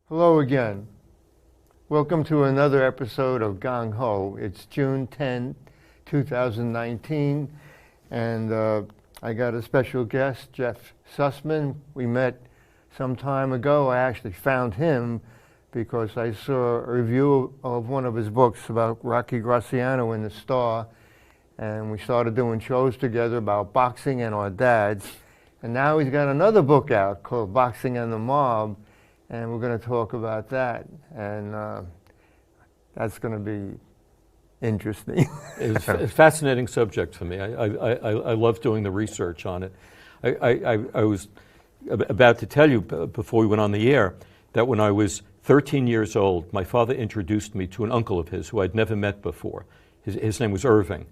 Hello again. Welcome to another episode of Gung HO. It's June 10, 2019, and I got a special guest, Jeff Sussman. We met some time ago. I actually found him because I saw a review of one of his books about Rocky Graziano in the Star, and we started doing shows together about boxing and our dads. And now he's got another book out called Boxing and the Mob, and we're going to talk about that, and that's going to be interesting. It's a fascinating subject for me. I love doing the research on it. I was about to tell you before we went on the air that when I was 13 years old, my father introduced me to an uncle of his who I'd never met before. His name was Irving,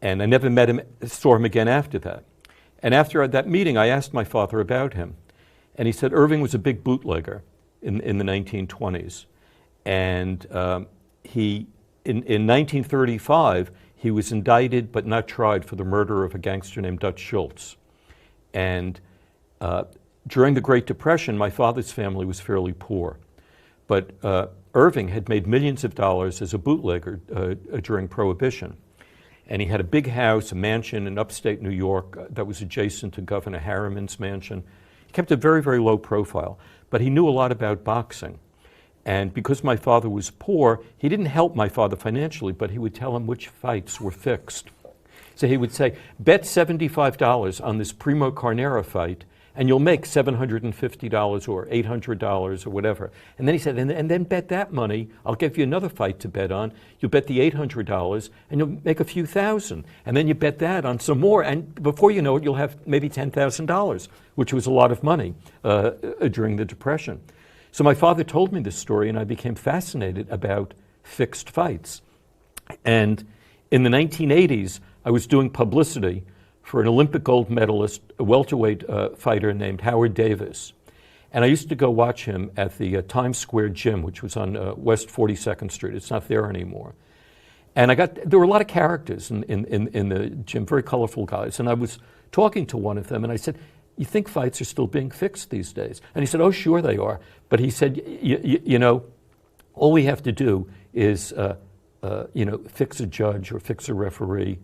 and I never saw him again after that. And after that meeting, I asked my father about him, and he said Irving was a big bootlegger in the 1920s, and in 1935 he was indicted but not tried for the murder of a gangster named Dutch Schultz. And during the Great Depression, my father's family was fairly poor, but Irving had made millions of dollars as a bootlegger during Prohibition. And he had a big house, a mansion in upstate New York that was adjacent to Governor Harriman's mansion. He kept a very, very low profile, but he knew a lot about boxing. And because my father was poor, he didn't help my father financially, but he would tell him which fights were fixed. So he would say, bet $75 on this Primo Carnera fight, and you'll make $750 or $800 or whatever. And then he said, and then bet that money, I'll give you another fight to bet on. You'll bet the $800 and you'll make a few thousand. And then you bet that on some more, and before you know it, you'll have maybe $10,000, which was a lot of money during the Depression. So my father told me this story, and I became fascinated about fixed fights. And in the 1980s, I was doing publicity for an Olympic gold medalist, a welterweight fighter named Howard Davis. And I used to go watch him at the Times Square gym, which was on West 42nd Street. It's not there anymore. And there were a lot of characters in the gym, very colorful guys. And I was talking to one of them, and I said, you think fights are still being fixed these days? And he said, oh, sure they are. But he said, you know, all we have to do is, fix a judge or fix a referee.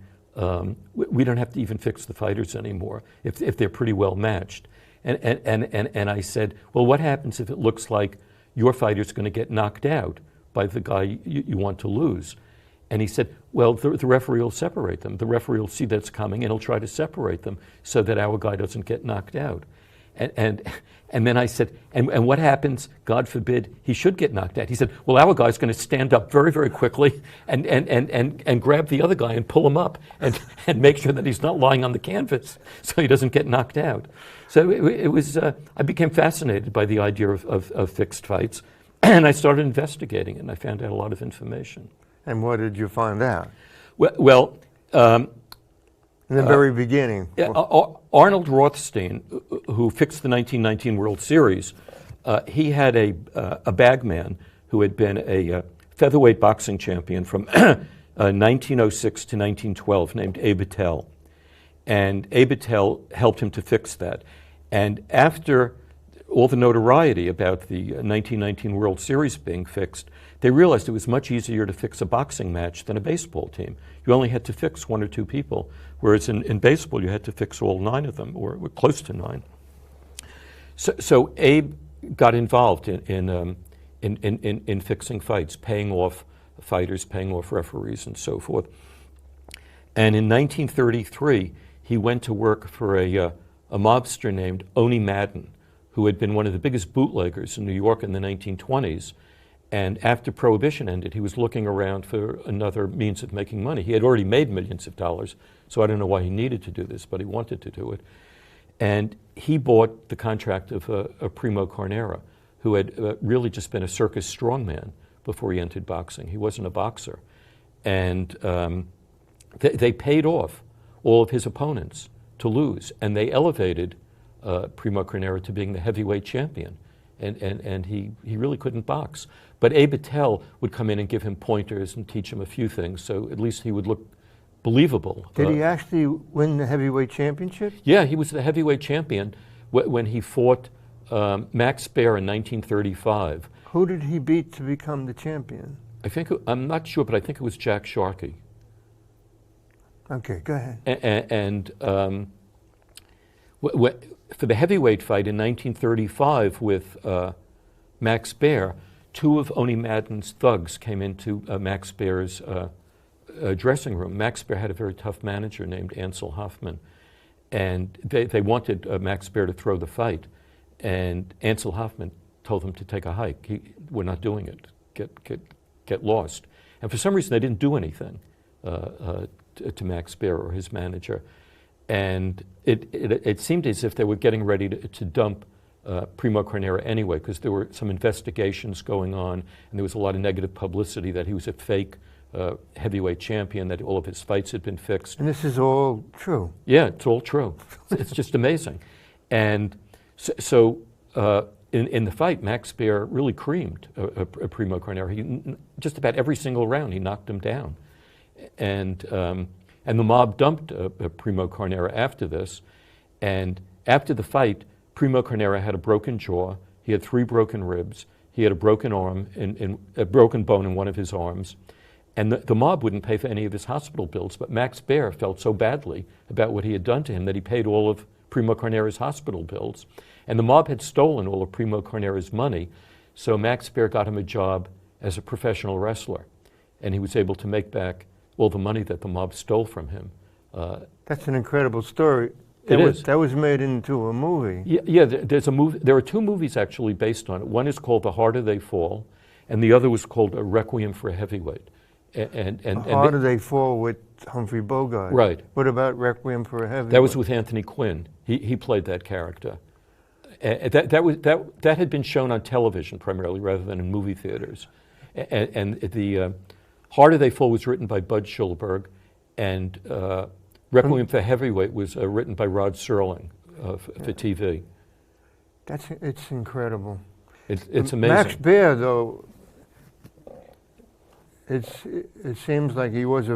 We don't have to even fix the fighters anymore if they're pretty well matched. And I said, well, what happens if it looks like your fighter's going to get knocked out by the guy you want to lose? And he said, well, the referee will separate them. The referee will see that's coming, and he'll try to separate them so that our guy doesn't get knocked out. And then I said, and what happens, God forbid, he should get knocked out? He said, well, our guy's going to stand up very, very quickly and grab the other guy and pull him up and make sure that he's not lying on the canvas so he doesn't get knocked out. So it was, I became fascinated by the idea of fixed fights, and I started investigating it, and I found out a lot of information. And what did you find out? Well, in the very beginning. Arnold Rothstein, who fixed the 1919 World Series, he had a bagman who had been a featherweight boxing champion from 1906 to 1912 named Abe Attell. And Abe Attell helped him to fix that. And after all the notoriety about the 1919 World Series being fixed, they realized it was much easier to fix a boxing match than a baseball team. You only had to fix one or two people, whereas in baseball you had to fix all 9 of them, or close to 9. So Abe got involved in fixing fights, paying off fighters, paying off referees, and so forth. And in 1933, he went to work for a mobster named Oni Madden, who had been one of the biggest bootleggers in New York in the 1920s. And after Prohibition ended, he was looking around for another means of making money. He had already made millions of dollars, so I don't know why he needed to do this, but he wanted to do it. And he bought the contract of a Primo Carnera, who had really just been a circus strongman before he entered boxing. He wasn't a boxer. And they paid off all of his opponents to lose, and they elevated Primo Carnera to being the heavyweight champion. And he really couldn't box. But Abe Attell would come in and give him pointers and teach him a few things, so at least he would look believable. Did he actually win the heavyweight championship? Yeah, he was the heavyweight champion when he fought Max Baer in 1935. Who did he beat to become the champion? I'm not sure, but I think it was Jack Sharkey. Okay, go ahead. And for the heavyweight fight in 1935 with Max Baer, two of Oni Madden's thugs came into Max Baer's dressing room. Max Baer had a very tough manager named Ansel Hoffman, and they wanted Max Baer to throw the fight, and Ansel Hoffman told them to take a hike. We're not doing it. Get lost. And for some reason, they didn't do anything to Max Baer or his manager. And it seemed as if they were getting ready to dump Primo Carnera anyway, because there were some investigations going on, and there was a lot of negative publicity that he was a fake heavyweight champion, that all of his fights had been fixed. And this is all true? Yeah, it's all true. It's just amazing. And so in the fight, Max Baer really creamed Primo Carnera. Just about every single round, he knocked him down. And the mob dumped Primo Carnera after this. And after the fight, Primo Carnera had a broken jaw. He had 3 broken ribs. He had a broken arm, a broken bone in one of his arms. And the mob wouldn't pay for any of his hospital bills. But Max Baer felt so badly about what he had done to him that he paid all of Primo Carnera's hospital bills. And the mob had stolen all of Primo Carnera's money. So Max Baer got him a job as a professional wrestler. And he was able to make back all the money that the mob stole from him. That's an incredible story. That was made into a movie. Yeah, there's a movie. There are 2 movies actually based on it. One is called The Harder They Fall, and the other was called A Requiem for a Heavyweight. The Harder They Fall with Humphrey Bogart. Right. What about Requiem for a Heavyweight? That was with Anthony Quinn. He played that character. That had been shown on television primarily rather than in movie theaters. And the Harder They Fall was written by Bud Schulberg, and Requiem for Heavyweight was written by Rod Serling for TV. It's incredible. It's amazing. Max Baer, though, it seems like he was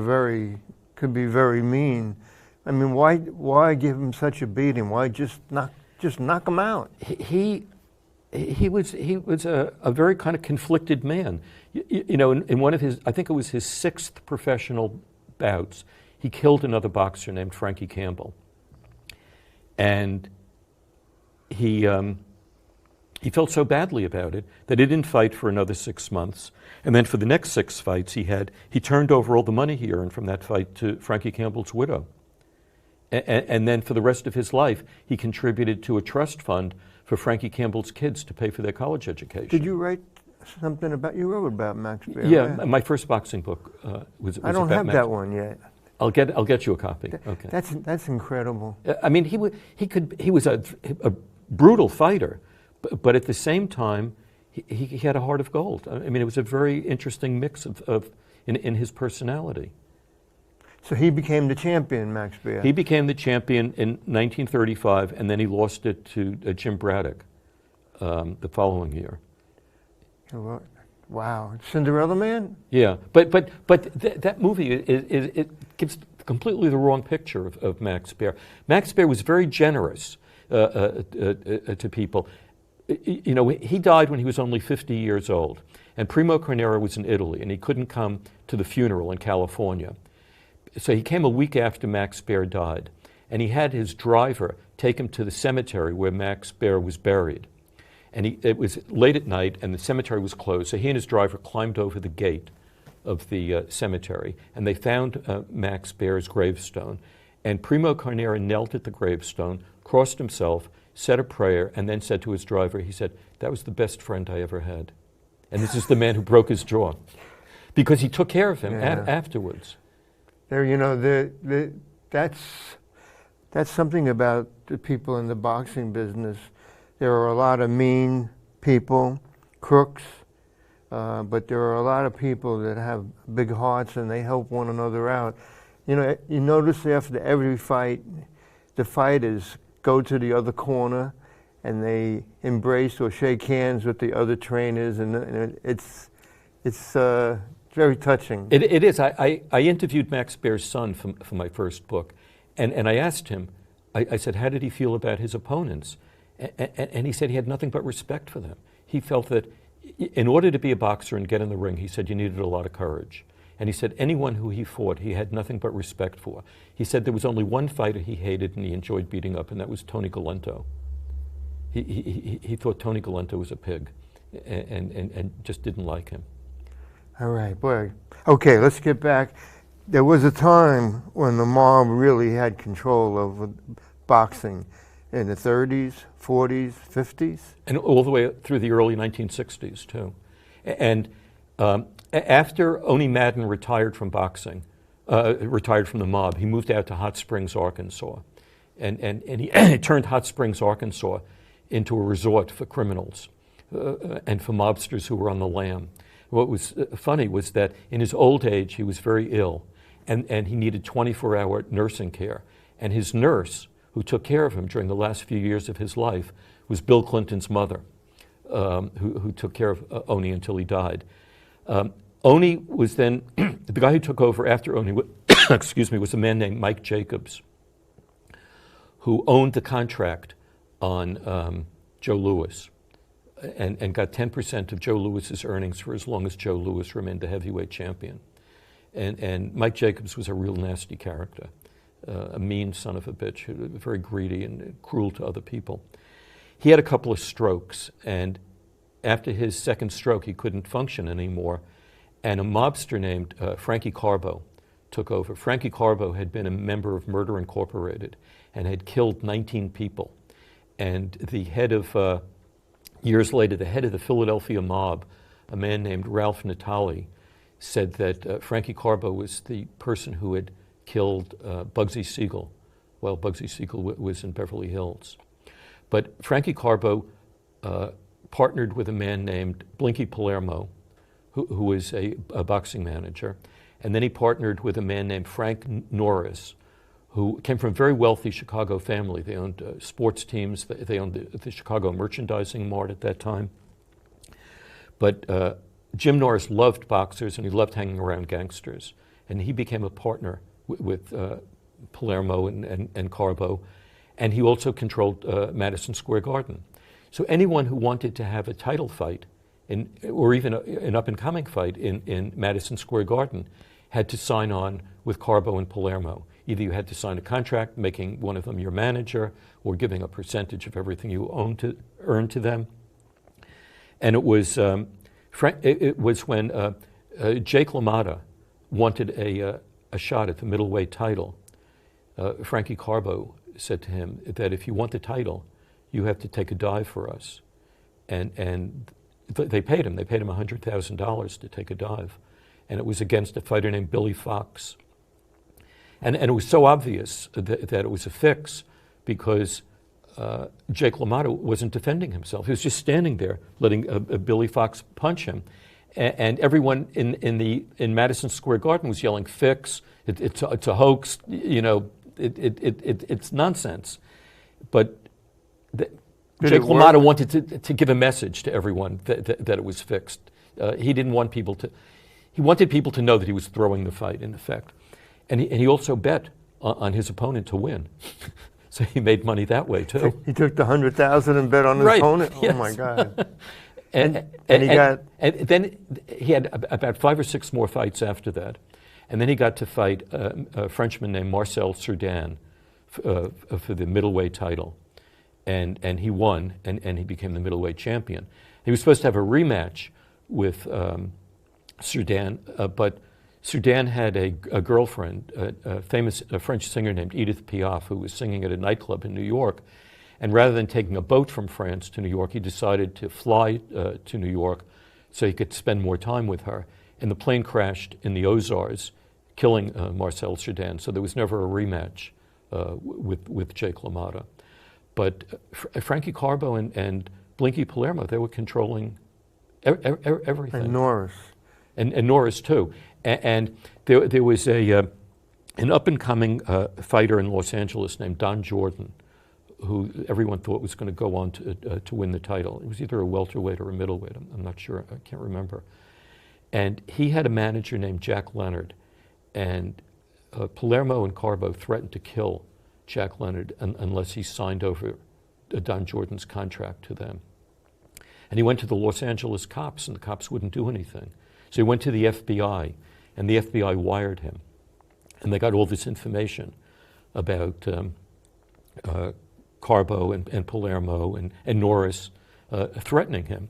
could be very mean. I mean, why give him such a beating? Why just knock him out? He was a very kind of conflicted man. You know, in one of his, I think it was his 6th professional bouts, he killed another boxer named Frankie Campbell. And he felt so badly about it that he didn't fight for another 6 months. And then for the next 6 fights he turned over all the money he earned from that fight to Frankie Campbell's widow. And then for the rest of his life, he contributed to a trust fund for Frankie Campbell's kids to pay for their college education. Did you write something about, you wrote about Max Baer? Yeah, right? My first boxing book was I don't about have Max. that one yet. I'll get you a copy. Okay. That's incredible. I mean, he was a brutal fighter, but at the same time, he had a heart of gold. I mean, it was a very interesting mix in his personality. So he became the champion, Max Baer. He became the champion in 1935, and then he lost it to Jim Braddock the following year. Wow, Cinderella Man? Yeah, but that movie it gives completely the wrong picture of Max Baer. Max Baer was very generous to people. You know, he died when he was only 50 years old, and Primo Carnera was in Italy, and he couldn't come to the funeral in California. So he came a week after Max Baer died, and he had his driver take him to the cemetery where Max Baer was buried. And it was late at night, and the cemetery was closed, so he and his driver climbed over the gate of the cemetery, and they found Max Baer's gravestone. And Primo Carnera knelt at the gravestone, crossed himself, said a prayer, and then said to his driver, he said, "That was the best friend I ever had." And this is the man who broke his jaw, because he took care of him afterwards. There, you know, that's something about the people in the boxing business. There are a lot of mean people, crooks, but there are a lot of people that have big hearts and they help one another out. You know, you notice after every fight, the fighters go to the other corner and they embrace or shake hands with the other trainers, and it's very touching. It is. I interviewed Max Baer's son for my first book, and I asked him, I said, how did he feel about his opponents? And he said he had nothing but respect for them. He felt that in order to be a boxer and get in the ring, he said you needed a lot of courage. And he said anyone who he fought, he had nothing but respect for. He said there was only one fighter he hated and he enjoyed beating up, and that was Tony Galento. He thought Tony Galento was a pig and just didn't like him. All right, boy. Okay, let's get back. There was a time when the mob really had control over boxing in the 30s, 40s, 50s. And all the way through the early 1960s, too. And after Oni Madden retired from boxing, retired from the mob, he moved out to Hot Springs, Arkansas. And he turned Hot Springs, Arkansas into a resort for criminals and for mobsters who were on the lam. What was funny was that in his old age, he was very ill, and he needed 24-hour nursing care. And his nurse, who took care of him during the last few years of his life, was Bill Clinton's mother, who took care of Oni until he died. Oni was then, the guy who took over after Oni, was a man named Mike Jacobs, who owned the contract on Joe Louis and got 10% of Joe Louis's earnings for as long as Joe Louis remained the heavyweight champion. And Mike Jacobs was a real nasty character, a mean son of a bitch, very greedy and cruel to other people. He had a couple of strokes, and after his second stroke, he couldn't function anymore, and a mobster named Frankie Carbo took over. Frankie Carbo had been a member of Murder Incorporated and had killed 19 people. And the head of, years later, the head of the Philadelphia mob, a man named Ralph Natali, said that Frankie Carbo was the person who had killed Bugsy Siegel while Bugsy Siegel was in Beverly Hills. But Frankie Carbo partnered with a man named Blinky Palermo, who was a boxing manager. And then he partnered with a man named Frank Norris, who came from a very wealthy Chicago family. They owned sports teams. They owned the Chicago Merchandising Mart at that time. But Jim Norris loved boxers, and he loved hanging around gangsters. And he became a partner with Palermo and Carbo. And he also controlled Madison Square Garden. So anyone who wanted to have a title fight, or even an up-and-coming fight in Madison Square Garden, had to sign on with Carbo and Palermo. Either you had to sign a contract making one of them your manager or giving a percentage of everything you earned to them. And it was when Jake LaMotta wanted a shot at the middleweight title. Frankie Carbo said to him that if you want the title, you have to take a dive for us. And they paid him. They paid him $100,000 to take a dive. And it was against a fighter named Billy Fox. And it was so obvious that it was a fix because Jake LaMotta wasn't defending himself. He was just standing there letting Billy Fox punch him. And everyone in Madison Square Garden was yelling, "Fix! It's a hoax! You know, it's nonsense." But Jake LaMotta wanted to give a message to everyone that it was fixed. He didn't want people to. He wanted people to know that he was throwing the fight, in effect. And he also bet on his opponent to win. So he made money that way, too. He took the $100,000 and bet on his opponent? Yes. Oh, my God. And then he had about 5 or 6 more fights after that. And then he got to fight a Frenchman named Marcel Cerdan for the middleweight title. And he won, and he became the middleweight champion. He was supposed to have a rematch with Cerdan, but Cerdan had a girlfriend, a famous French singer named Edith Piaf, who was singing at a nightclub in New York. And rather than taking a boat from France to New York, he decided to fly to New York so he could spend more time with her. And the plane crashed in the Ozars, killing Marcel Cerdan. So there was never a rematch with Jake LaMotta. But Frankie Carbo and Blinky Palermo, they were controlling everything. And Norris. And Norris, too. And there was an up-and-coming fighter in Los Angeles named Don Jordan, who everyone thought was going to go on to win the title. It was either a welterweight or a middleweight. I'm not sure. I can't remember. And he had a manager named Jack Leonard. And Palermo and Carbo threatened to kill Jack Leonard unless he signed over Don Jordan's contract to them. And he went to the Los Angeles cops, and the cops wouldn't do anything. So he went to the FBI, and the FBI wired him. And they got all this information about Carbo and Palermo and Norris threatening him.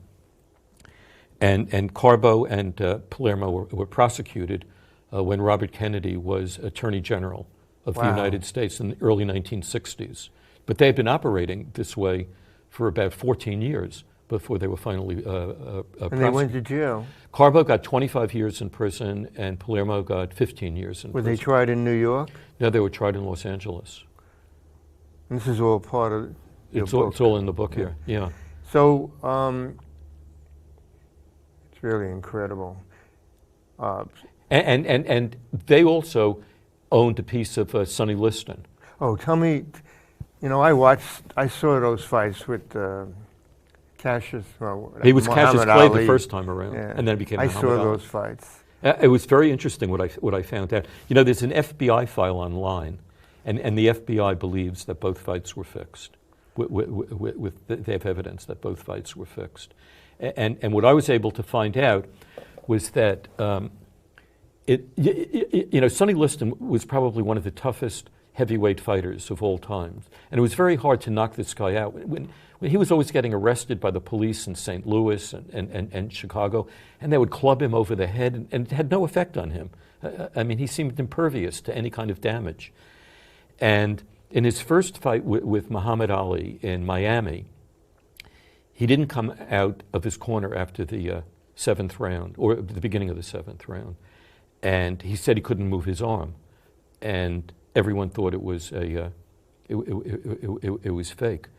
And Carbo and Palermo were prosecuted when Robert Kennedy was Attorney General of the United States in the early 1960s. But they had been operating this way for about 14 years before they were finally prosecuted. And they went to jail. Carbo got 25 years in prison, and Palermo got 15 years in prison. Were they tried in New York? No, they were tried in Los Angeles. And this is all part of your book. It's all in the book here, yeah. So, it's really incredible. And they also owned a piece of Sonny Liston. Oh, tell me, I saw those fights with Cassius. He was Cassius Muhammad Clay Ali. the first time around, and then it became Muhammad Ali. I saw those fights. It was very interesting what I found out. There's an FBI file online, and the FBI believes that both fights were fixed. They have evidence that both fights were fixed. And what I was able to find out was that Sonny Liston was probably one of the toughest heavyweight fighters of all time. And it was very hard to knock this guy out. When he was always getting arrested by the police in St. Louis and Chicago, and they would club him over the head, and it had no effect on him. He seemed impervious to any kind of damage. And in his first fight with Muhammad Ali in Miami, he didn't come out of his corner after the seventh round, or the beginning of the seventh round. And he said he couldn't move his arm. And everyone thought it was it was fake.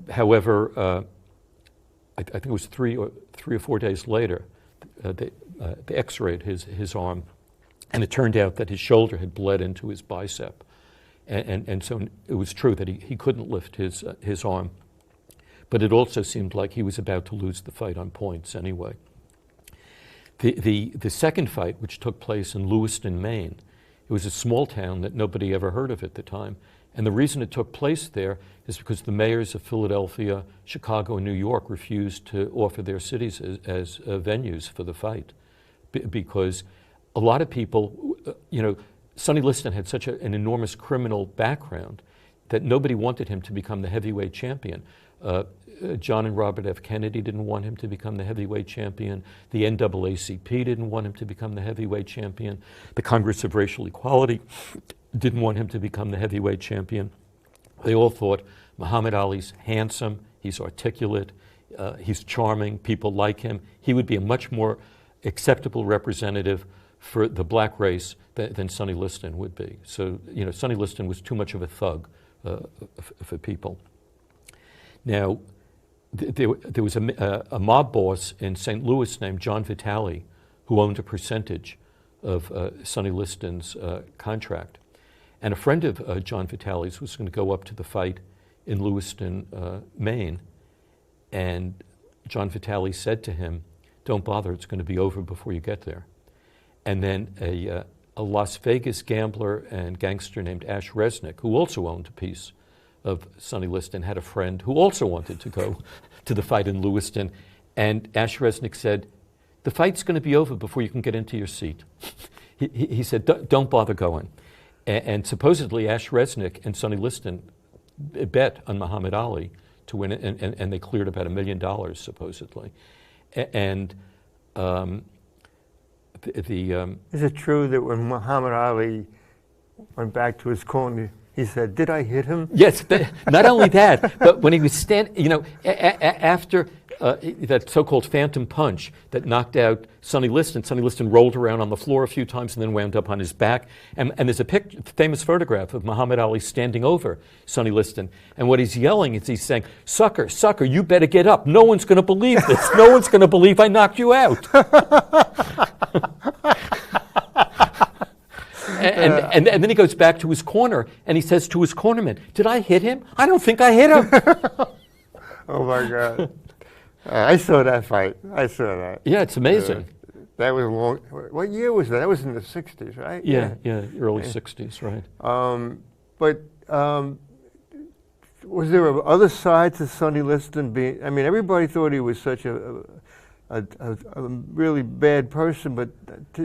However, I think it was three or 4 days later, they x-rayed his arm, and it turned out that his shoulder had bled into his bicep. And so it was true that he couldn't lift his arm. But it also seemed like he was about to lose the fight on points anyway. The second fight, which took place in Lewiston, Maine, it was a small town that nobody ever heard of at the time. And the reason it took place there is because the mayors of Philadelphia, Chicago, and New York refused to offer their cities as venues for the fight. Because a lot of people, Sonny Liston had such an enormous criminal background that nobody wanted him to become the heavyweight champion. John and Robert F. Kennedy didn't want him to become the heavyweight champion. The NAACP didn't want him to become the heavyweight champion. The Congress of Racial Equality didn't want him to become the heavyweight champion. They all thought Muhammad Ali's handsome, he's articulate, he's charming, people like him. He would be a much more acceptable representative for the black race than Sonny Liston would be. So, Sonny Liston was too much of a thug for people. Now, there was a mob boss in St. Louis named John Vitale who owned a percentage of Sonny Liston's contract. And a friend of John Vitale's was going to go up to the fight in Lewiston, Maine. And John Vitale said to him, "Don't bother, it's going to be over before you get there." And then a Las Vegas gambler and gangster named Ash Resnick, who also owned a piece of Sonny Liston, had a friend who also wanted to go to the fight in Lewiston. And Ash Resnick said, "The fight's going to be over before you can get into your seat." He said, "Don't bother going." And supposedly Ash Resnick and Sonny Liston bet on Muhammad Ali to win it, and they cleared about $1 million, supposedly. And Is it true that when Muhammad Ali went back to his corner, he said, "Did I hit him?" Yes, not only that, but when he was standing, after that so-called phantom punch that knocked out Sonny Liston rolled around on the floor a few times and then wound up on his back. And there's a famous photograph of Muhammad Ali standing over Sonny Liston. And what he's yelling is he's saying, "Sucker, sucker, you better get up. No one's going to believe this. No one's going to believe I knocked you out." And then he goes back to his corner and he says to his cornerman, "Did I hit him? I don't think I hit him." Oh my God. I saw that fight. I saw that. Yeah, it's amazing. That was long. What year was that? That was in the 60s, right? Yeah, early 60s, right. But Was there a other side to Sonny Liston being? I mean, everybody thought he was such a really bad person, but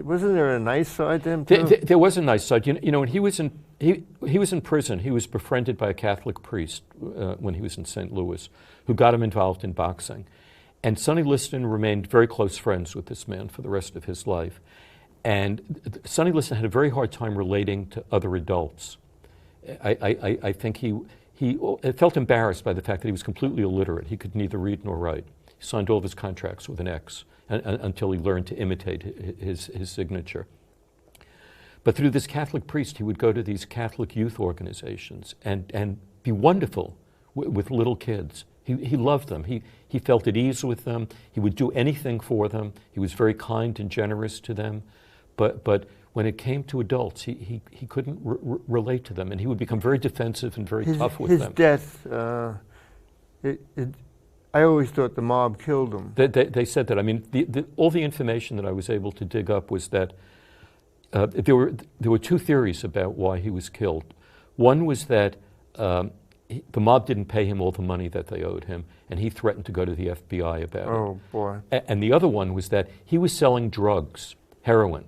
wasn't there a nice side to him too? There was a nice side. You know, when he was in prison, he was befriended by a Catholic priest when he was in St. Louis, who got him involved in boxing. And Sonny Liston remained very close friends with this man for the rest of his life. And Sonny Liston had a very hard time relating to other adults. I think he felt embarrassed by the fact that he was completely illiterate. He could neither read nor write. He signed all of his contracts with an X until he learned to imitate his signature. But through this Catholic priest, he would go to these Catholic youth organizations and be wonderful with little kids. He loved them. He felt at ease with them. He would do anything for them. He was very kind and generous to them. But when it came to adults, he couldn't relate to them, and he would become very defensive and very tough with them. His death, I always thought the mob killed him. They said that. I mean, all the information that I was able to dig up was that there were two theories about why he was killed. One was that the mob didn't pay him all the money that they owed him, and he threatened to go to the FBI about it. Oh, boy. And the other one was that he was selling drugs, heroin,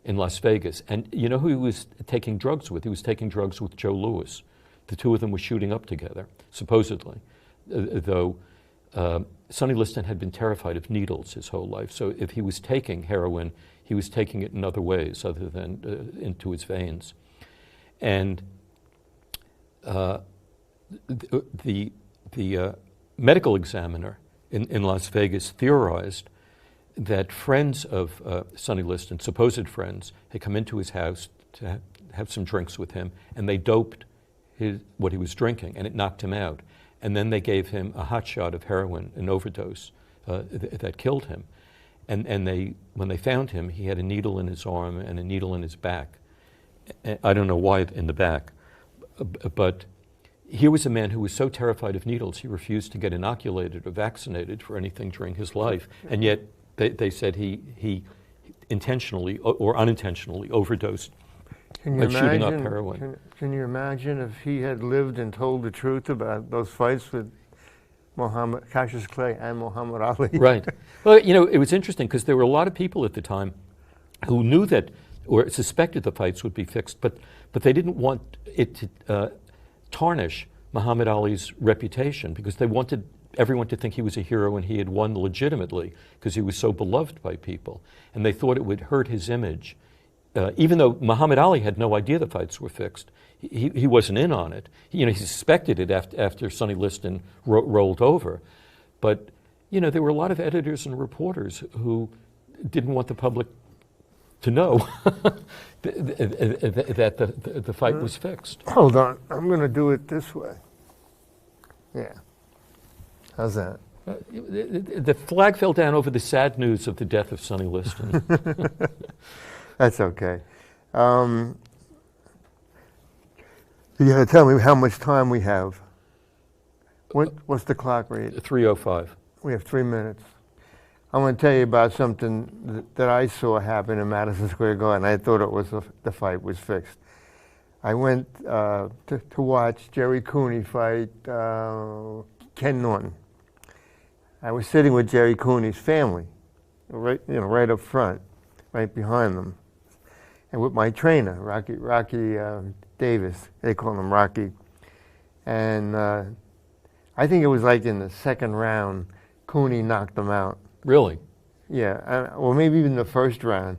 in Las Vegas. And you know who he was taking drugs with? He was taking drugs with Joe Louis. The two of them were shooting up together, supposedly, though Sonny Liston had been terrified of needles his whole life. So if he was taking heroin, he was taking it in other ways other than into his veins. And the medical examiner in Las Vegas theorized that friends of Sonny Liston, supposed friends, had come into his house to have some drinks with him, and they doped what he was drinking, and it knocked him out. And then they gave him a hot shot of heroin, an overdose that killed him. And when they found him, he had a needle in his arm and a needle in his back. I don't know why in the back, but here was a man who was so terrified of needles, he refused to get inoculated or vaccinated for anything during his life. And yet they said he intentionally or unintentionally overdosed by shooting up heroin. Can you imagine if he had lived and told the truth about those fights with Cassius Clay and Muhammad Ali? Right. Well, you know, it was interesting because there were a lot of people at the time who knew that or suspected the fights would be fixed, but they didn't want it to tarnish Muhammad Ali's reputation because they wanted everyone to think he was a hero and he had won legitimately because he was so beloved by people. And they thought it would hurt his image. Even though Muhammad Ali had no idea the fights were fixed, he wasn't in on it. He suspected it after Sonny Liston rolled over. But, you know, there were a lot of editors and reporters who didn't want the public to know that the fight was fixed. Hold on. I'm going to do it this way. Yeah. How's that? The flag fell down over the sad news of the death of Sonny Liston. That's okay. You got to tell me how much time we have. What's the clock read? 3:05. We have 3 minutes. I want to tell you about something that I saw happen in Madison Square Garden. I thought it was the fight was fixed. I went to watch Jerry Cooney fight Ken Norton. I was sitting with Jerry Cooney's family, right up front, right behind them, and with my trainer, Rocky Davis. They call him Rocky. And I think it was like in the second round, Cooney knocked him out. Really? Yeah, or maybe even the first round.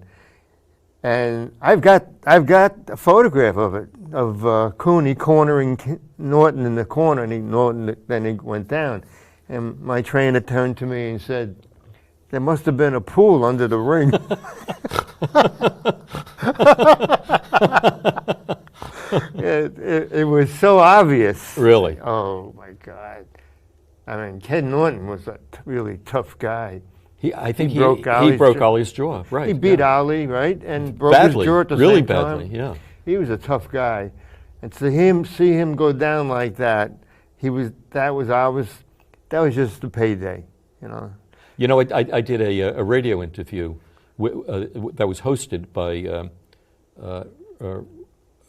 And I've got a photograph of it, of Cooney cornering Norton in the corner, and then he went down. And my trainer turned to me and said, "There must have been a pool under the ring." It was so obvious. Really? Oh my God! I mean, Ken Norton was a really tough guy. I think he broke Ali's jaw. Right. He beat Ali, right, and broke badly, his jaw at the really same badly. time. Yeah. He was a tough guy, and to see him go down like that, that was just a payday, you know. You know, I did a radio interview that was hosted by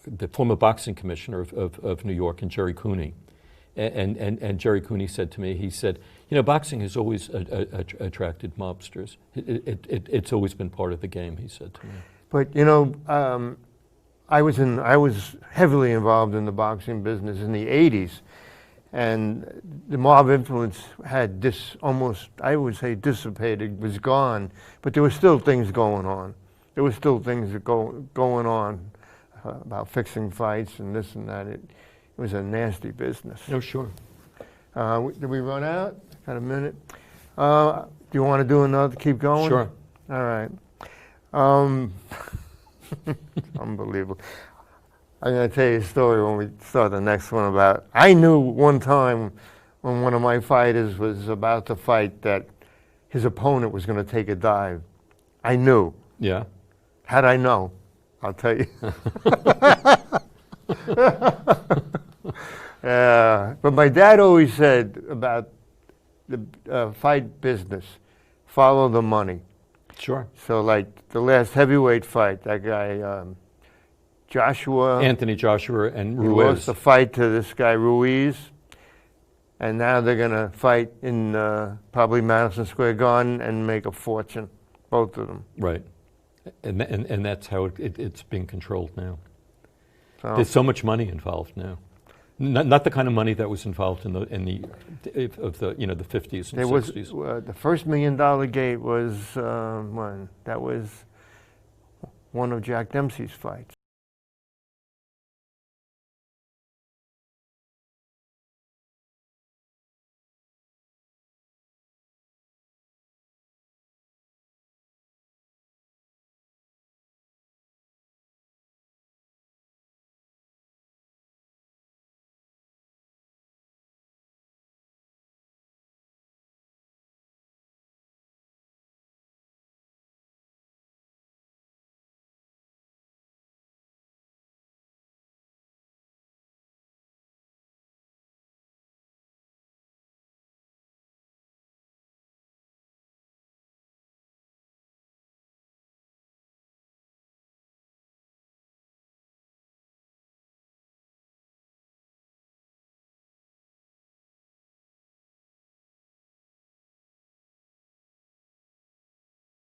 the former boxing commissioner of New York and Jerry Cooney, And Jerry Cooney said to me, he said, you know, boxing has always attracted mobsters. It's always been part of the game, he said to me. But, you know, I was heavily involved in the boxing business in the 80s. And the mob influence had almost, I would say, dissipated, was gone. But there were still things going on. There were still things going on about fixing fights and this and that. It was a nasty business. Oh, sure. Did we run out? Got a minute? Do you want to do another? Keep going? Sure. All right. Unbelievable. I'm going to tell you a story when we start the next one about, I knew one time when one of my fighters was about to fight that his opponent was going to take a dive. I knew. Yeah. How'd I know? I'll tell you. But my dad always said about the fight business, follow the money. Sure. So like the last heavyweight fight, that guy, Anthony Joshua and he Ruiz. lost the fight to this guy Ruiz, and now they're going to fight in probably Madison Square Garden and make a fortune, both of them. Right. And that's how it's being controlled now. So, there's so much money involved now. Not the kind of money that was involved in the 50s and 60s. The first $1 Million gate was one. That was one of Jack Dempsey's fights.